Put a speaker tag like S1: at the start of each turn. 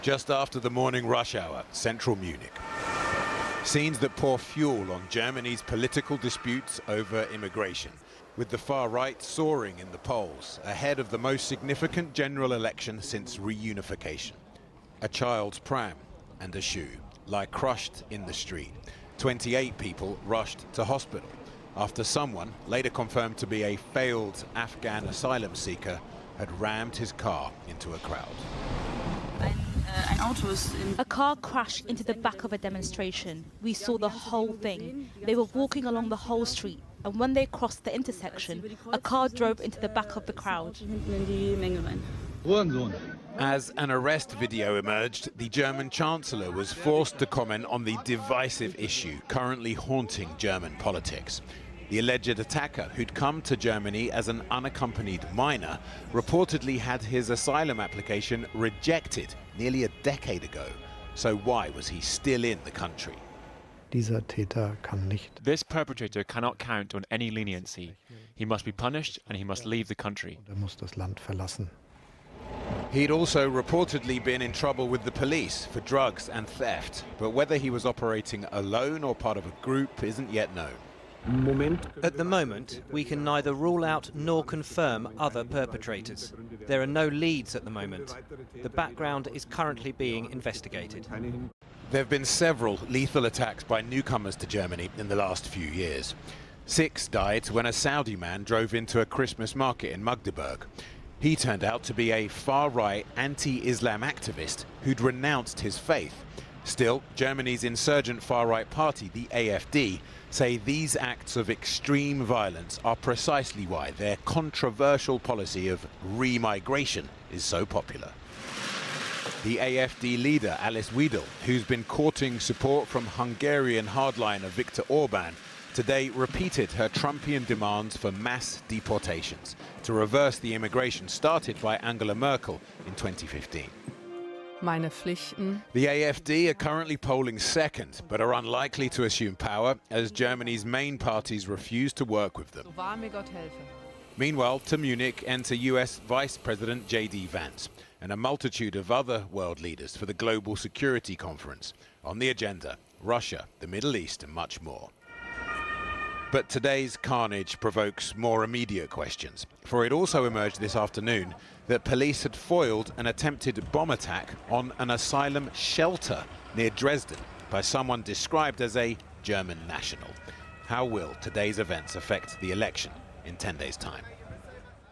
S1: Just after the morning rush hour, central Munich. Scenes that pour fuel on Germany's political disputes over immigration, with the far right soaring in the polls, ahead of the most significant general election since reunification. A child's pram and a shoe lie crushed in the street. 28 people rushed to hospital after someone, later confirmed to be a failed Afghan asylum seeker, had rammed his car into a crowd.
S2: A car crashed into the back of a demonstration. We saw the whole thing. They were walking along the whole street, and when they crossed the intersection, a car drove into the back of the crowd.
S1: As an arrest video emerged, the German Chancellor was forced to comment on the divisive issue currently haunting German politics. The alleged attacker, who'd come to Germany as an unaccompanied minor, reportedly had his asylum application rejected nearly a decade ago. So why was he still in the country?
S3: This perpetrator cannot count on any leniency. He must be punished and he must leave the country.
S1: He'd also reportedly been in trouble with the police for drugs and theft, but whether he was operating alone or part of a group isn't yet known.
S4: At the moment, we can neither rule out nor confirm other perpetrators. There are no leads at the moment. The background is currently being investigated.
S1: There have been several lethal attacks by newcomers to Germany in the last few years. 6 died when a Saudi man drove into a Christmas market in Magdeburg. He turned out to be a far-right anti-Islam activist who'd renounced his faith. Still, Germany's insurgent far-right party, the AfD, say these acts of extreme violence are precisely why their controversial policy of re-migration is so popular. The AfD leader, Alice Weidel, who's been courting support from Hungarian hardliner Viktor Orban, today repeated her Trumpian demands for mass deportations to reverse the immigration started by Angela Merkel in 2015. The AfD are currently polling second, but are unlikely to assume power as Germany's main parties refuse to work with them. Meanwhile, to Munich enter US Vice President J.D. Vance and a multitude of other world leaders for the Global Security Conference. On the agenda, Russia, the Middle East, and much more. But today's carnage provokes more immediate questions, for it also emerged this afternoon that police had foiled an attempted bomb attack on an asylum shelter near Dresden by someone described as a German national. How will today's events affect the election in 10 days' time?